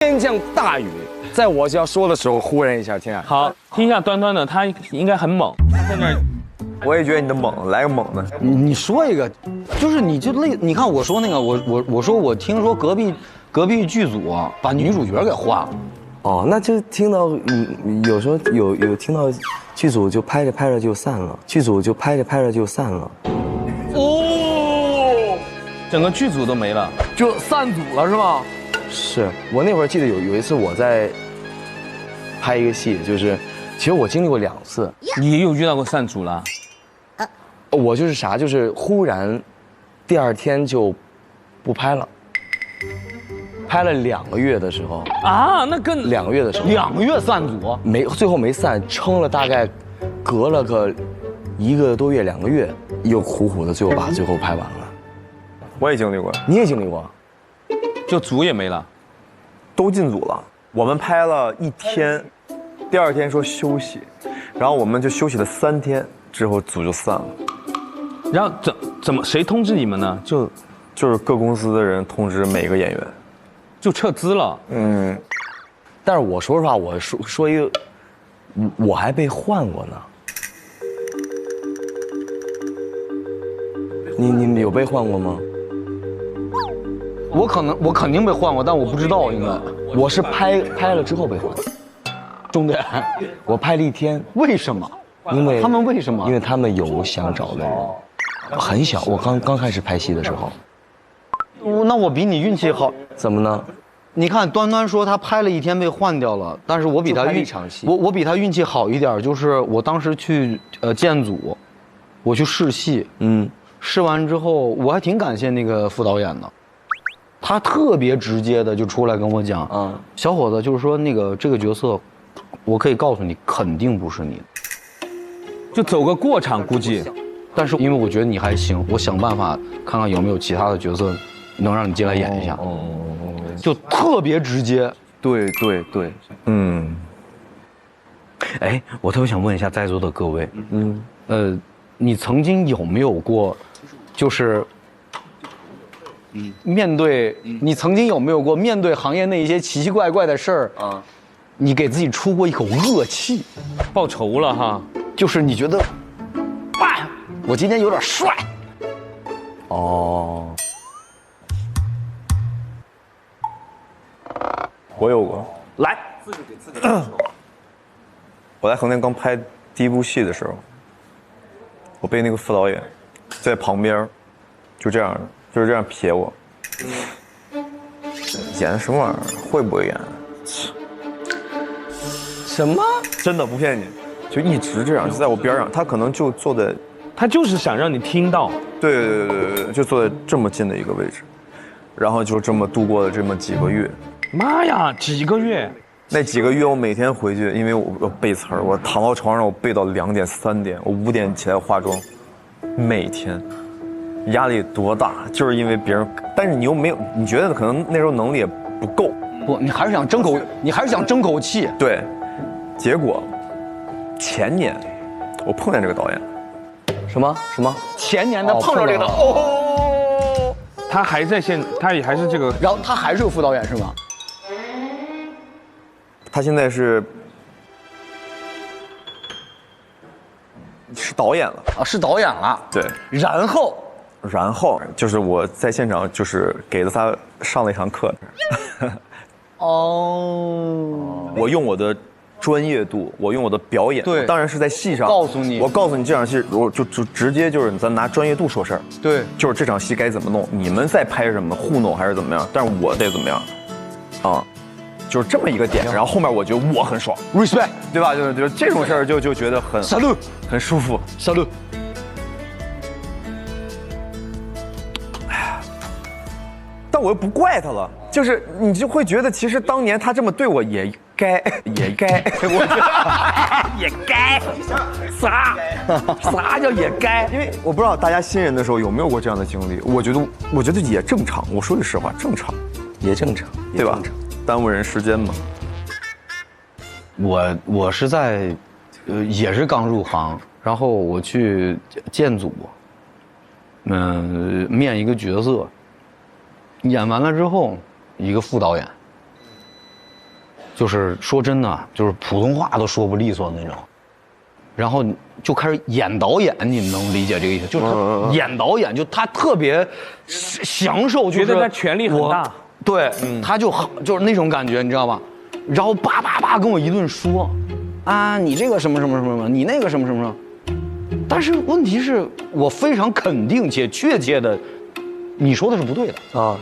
天降大雨，在我要说的时候，忽然一下天啊！好，听一下端端的，他应该很猛，在那儿。我也觉得你的猛，来个猛的。你说一个，就是你就类，你看我说那个，我说我听说隔壁剧组把女主角给换了。哦，那就听到有时候有听到剧组就拍着拍着就散了，剧组就拍着拍着就散了。哦，整个剧组都没了，就散组了是吗？是我那会儿记得有一次我在拍一个戏，就是其实我经历过2次。你也有遇到过散组了？我就是啥，就是忽然第2天就不拍了，拍了2个月的时候啊，那更2个月的时候2个月散组最后没散，撑了大概隔了个1个多月2个月，又苦苦的最后把最后拍完了。我也经历过，你也经历过？就组也没了，都进组了。我们拍了1天，第2天说休息，然后我们就休息了3天，之后组就散了。然后怎么谁通知你们呢？就是各公司的人通知每个演员，就撤资了。嗯，但是我说实话，我说一个，我还被换过呢。你有被换过吗？我肯定被换过，但我不知道应该。我是拍了之后被换。重点，我拍了1天。为什么？因为他们为什么？因为他们有想找的人。很小，我刚开始拍戏的时候。那我比你运气好。怎么呢？你看端端说他拍了1天被换掉了，但是我比他我比他运气好一点，就是我当时去建组，我去试戏，试完之后我还挺感谢那个副导演的，他特别直接的就出来跟我讲，小伙子，就是说那个这个角色，我可以告诉你，肯定不是你的，就走个过场估计。但是因为我觉得你还行，我想办法看看有没有其他的角色能让你进来演一下。就特别直接。对，哎，我特别想问一下在座的各位，你曾经有没有过，就是，你曾经有没有过面对行业内一些奇奇怪怪的事儿啊，你给自己出过一口恶气，报仇了哈？就是你觉得，我今天有点帅。哦，我有过。来，我在横店刚拍第1部戏的时候，我被那个副导演在旁边，就是这样瞥我，演什么玩意儿？会不会演？什么？真的不骗你，就一直这样，就在我边上。他可能就坐在，他就是想让你听到。对，就坐在这么近的一个位置，然后就这么度过了这么几个月。妈呀，几个月！那几个月我每天回去，因为我背词儿，我躺到床上我背到2点3点，我5点起来化妆，每天，压力多大？就是因为别人，但是你又没有，你觉得可能那时候能力也不够，不，你还是想争口气。对，结果前年我碰见这个导演，什么？前年他碰着这个，他还在他也还是这个，然后他还是个副导演是吗？他现在是导演了啊，是导演了。对，然后就是我在现场就是给了他上了一堂课。我用我的专业度，我用我的表演，对，当然是在戏上告诉你，我告诉你这场戏，我就直接就是咱拿专业度说事儿，对，就是这场戏该怎么弄，你们在拍什么糊弄还是怎么样，但是我得怎么样，就是这么一个点，然后后面我觉得我很爽 ，respect， 对吧？就是这种事儿就觉得很 salute， 很舒服 salute。但我又不怪他了，就是你就会觉得其实当年他这么对我也该，我觉得也该，啥叫也该？因为我不知道大家新人的时候有没有过这样的经历，我觉得也正常。我说句实话，正常，也正常，对吧？耽误人时间嘛。我是在，也是刚入行，然后我去建组，面一个角色，演完了之后，一个副导演，就是说真的，就是普通话都说不利索那种。然后就开始演导演，你们能理解这个意思？就是他演导演，就他特别享受，觉得他权力很大。对，他就是那种感觉，你知道吧？然后叭叭叭跟我一顿说，啊，你这个什么什么什么什么，你那个什么什么什么。但是问题是我非常肯定且确切的，你说的是不对的啊，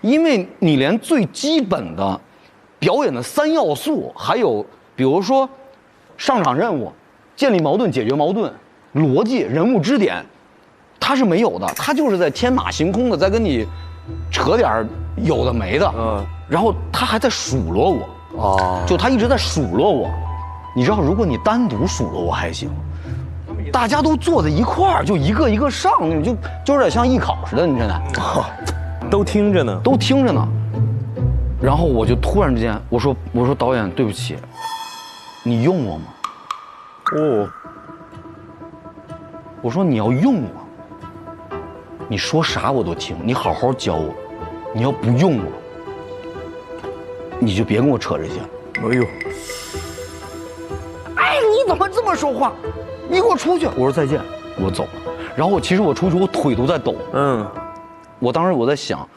因为你连最基本的表演的3要素，还有比如说上场任务、建立矛盾、解决矛盾、逻辑、人物支点，他是没有的，他就是在天马行空的在跟你扯点有的没的，然后他还在数落我，就他一直在数落我，你知道，如果你单独数落我还行，大家都坐在一块儿，就一个一个上，就有点像艺考似的，你知道吗？都听着呢，都听着呢。然后我就突然之间，我说导演，对不起，你用我吗？哦，我说你要用我，你说啥我都听，你好好教我，你要不用我，你就别跟我扯这些。哎呦，哎，你怎么这么说话？你给我出去！我说再见，我走了。然后其实我出去，我腿都在抖。我当时我在想，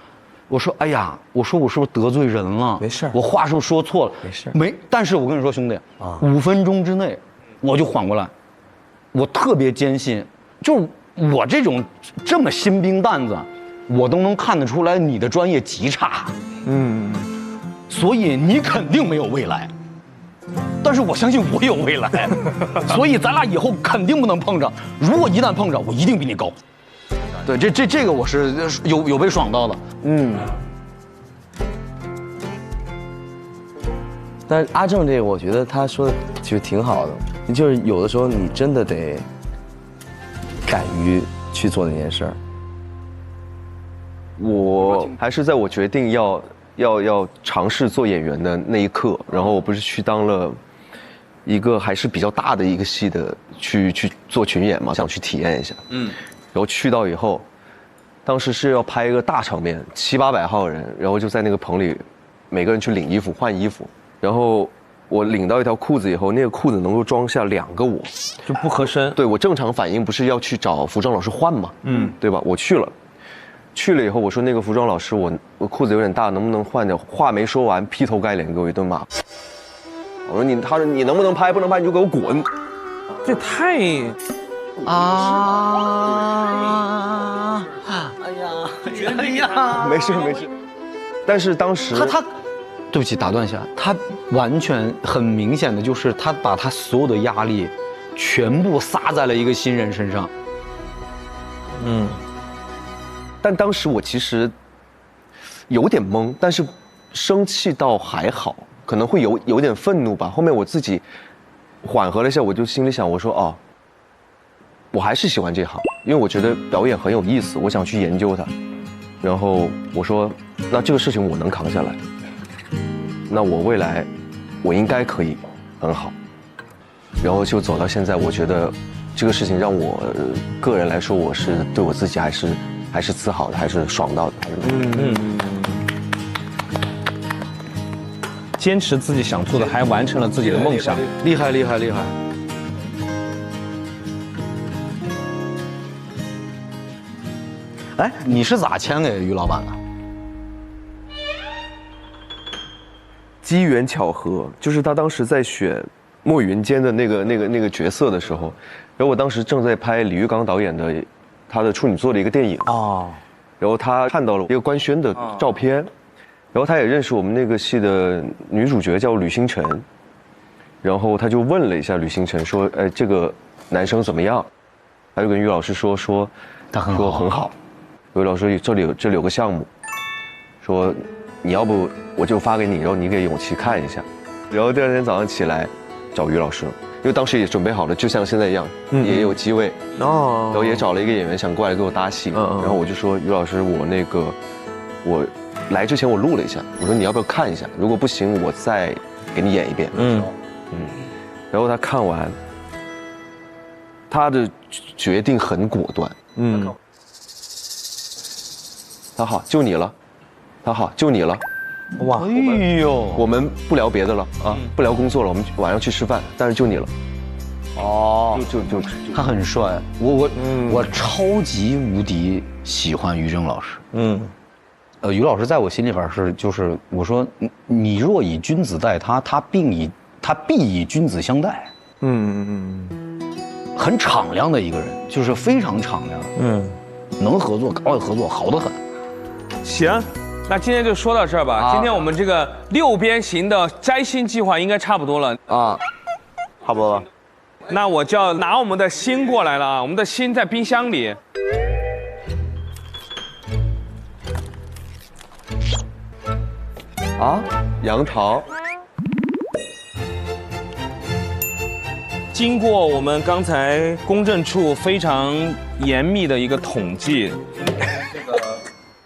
我说哎呀，我说我是不是得罪人了？没事，我话是不是说错了？没事，没。但是我跟你说，兄弟，5分钟之内我就缓过来。我特别坚信，就是我这么新兵蛋子，我都能看得出来你的专业极差。所以你肯定没有未来。但是我相信我有未来，所以咱俩以后肯定不能碰着。如果一旦碰着，我一定比你高。对，这个我是有被爽到的。但是阿正这个，我觉得他说的其实挺好的，就是有的时候你真的得敢于去做那件事儿。我还是在我决定要尝试做演员的那一刻，然后我不是去当了一个还是比较大的一个戏的去做群演嘛，想去体验一下。然后去到以后，当时是要拍一个大场面，700、800号人，然后就在那个棚里，每个人去领衣服换衣服，然后我领到一条裤子以后，那个裤子能够装下2个我，就不合身。对，我正常反应不是要去找服装老师换吗？对吧？我去了以后，我说那个服装老师，我裤子有点大，能不能换掉？话没说完，劈头盖脸给我一顿骂。我说他说你能不能拍？不能拍你就给我滚！这太哎呀，没事。但是当时他，对不起，打断一下，他完全很明显的就是他把他所有的压力全部撒在了一个新人身上。但当时我其实有点懵，但是生气倒还好，可能会有点愤怒吧。后面我自己缓和了一下，我就心里想，我说我还是喜欢这行，因为我觉得表演很有意思，我想去研究它。然后我说，那这个事情我能扛下来，那我未来我应该可以很好。然后就走到现在，我觉得这个事情让我个人来说，我是对我自己还是自豪的，还是爽到的。坚持自己想做的，还完成了自己的梦想，厉害。哎，你是咋签给于老板的？机缘巧合，就是他当时在选莫云间的那个角色的时候，然后我当时正在拍李玉刚导演的他的处女作的一个电影然后他看到了一个官宣的照片，然后他也认识我们那个戏的女主角叫吕星辰，然后他就问了一下吕星辰说，哎，这个男生怎么样？他就跟于老师说他很好。于老师这里有个项目，说你要不我就发给你，然后你给永琪看一下。然后第二天早上起来找于老师了，因为当时也准备好了，就像现在一样，也有机位然后也找了一个演员想过来给我搭戏，然后我就说于老师，我来之前我录了一下，我说你要不要看一下？如果不行，我再给你演一遍。然后他看完，他的决定很果断。他好，就你了。他好，就你了。哇，哎呦，我们不聊别的了啊，不聊工作了，我们晚上去吃饭，但是就你了。哦，就他很帅，我超级无敌喜欢于正老师。于老师在我心里边就是我说你若以君子待他，他必以君子相待。很敞亮的一个人，就是非常敞亮。能合作，搞合作，好得很。行，那今天就说到这儿吧。今天我们这个6边形的摘星计划应该差不多了啊，差不多了。那我就要拿我们的心过来了啊，我们的心在冰箱里。啊，杨桃。经过我们刚才公证处非常严密的一个统计，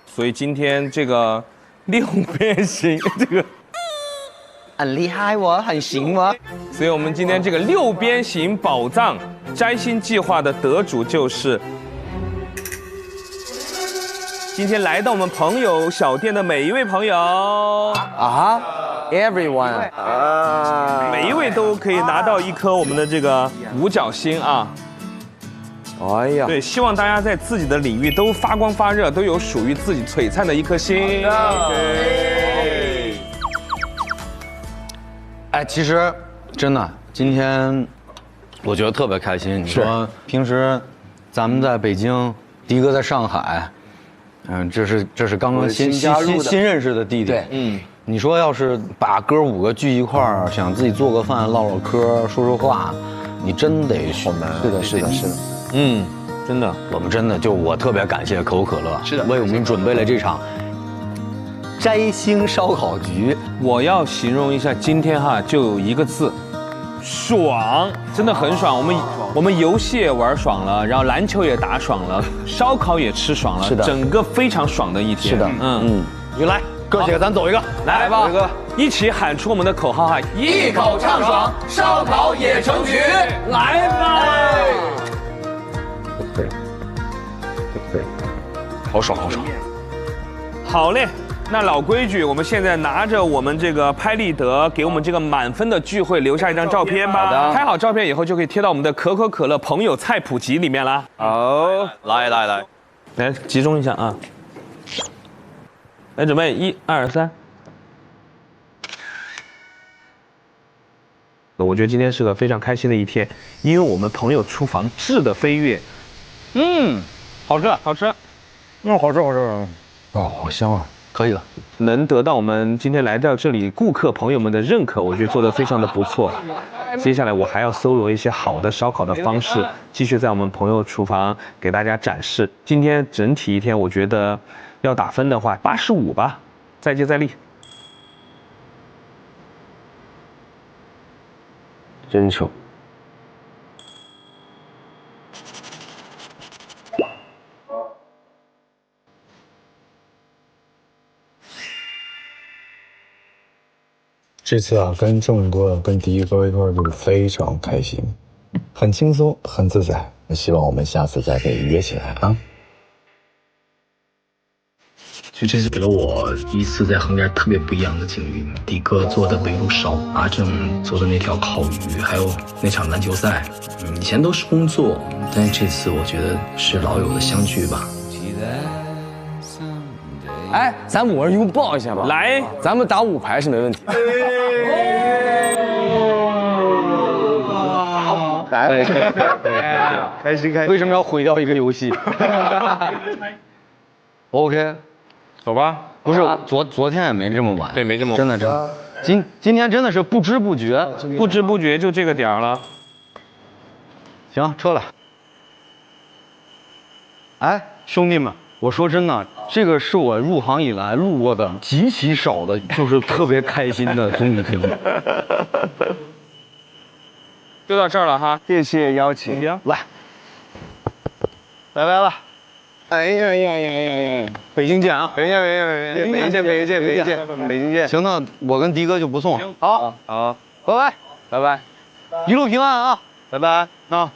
所以今天这个6边形这个很厉害我很行我。所以我们今天这个6边形宝藏摘星计划的得主就是今天来到我们朋友小店的每一位朋友啊 ，everyone， 每一位都可以拿到一颗我们的这个五角星啊。哎呀，对，希望大家在自己的领域都发光发热，都有属于自己璀璨的一颗星。哎，其实真的，今天我觉得特别开心。你说平时咱们在北京，迪哥在上海，这是刚刚新认识的弟弟。对，你说要是把哥5个聚一块儿，想自己做个饭、唠唠嗑、说说话，你真得好难。是的。真的，我们真的就我特别感谢可口可乐，是的，为我们准备了这场摘星烧烤局。我要形容一下今天哈，就有一个字，爽，真的很爽。我们游戏也玩爽了，然后篮球也打爽了，烧烤也吃爽了，是的，整个非常爽的一天。是的，你来，哥几个咱走一个，来吧，一起喊出我们的口号哈，一口畅爽，烧烤也成局，来吧！好爽。好嘞，那老规矩，我们现在拿着我们这个拍立得给我们这个满分的聚会留下一张照片吧。好的，拍好照片以后就可以贴到我们的可口可乐朋友菜谱集里面啦。好，来，来集中一下啊！来，准备1、2、3。我觉得今天是个非常开心的一天，因为我们朋友厨房质的飞跃，好吃。好吃。哦，好香啊！可以了，能得到我们今天来到这里顾客朋友们的认可，我觉得做得非常的不错。接下来我还要搜罗一些好的烧烤的方式，继续在我们朋友厨房给大家展示。今天整体一天，我觉得要打分的话，85吧，再接再厉。真丑。这次啊，跟郑哥、跟迪哥一块就是非常开心，很轻松，很自在。希望我们下次再可以约起来啊！其实这是给了我一次在横店特别不一样的经历。迪哥做的围炉烧，阿正做的那条烤鱼，还有那场篮球赛，以前都是工作，但是这次我觉得是老友的相聚吧。哎，咱5人拥抱一下吧。来，咱们打5排是没问题。开心。为什么要毁掉一个游戏？OK， 走吧。不是昨天也没这么晚，对，没这么晚。真的。今天真的是不知不觉就这个点儿了。行，撤了。哎，兄弟们，我说真的，这个是我入行以来录过的极其少的，就是特别开心的综艺节目。就到这儿了哈，谢谢邀请。来，拜拜了。哎呀！北京见啊！北京见。行，那我跟迪哥就不送了。好，好，拜拜，拜拜，一路平安啊！拜拜。啊。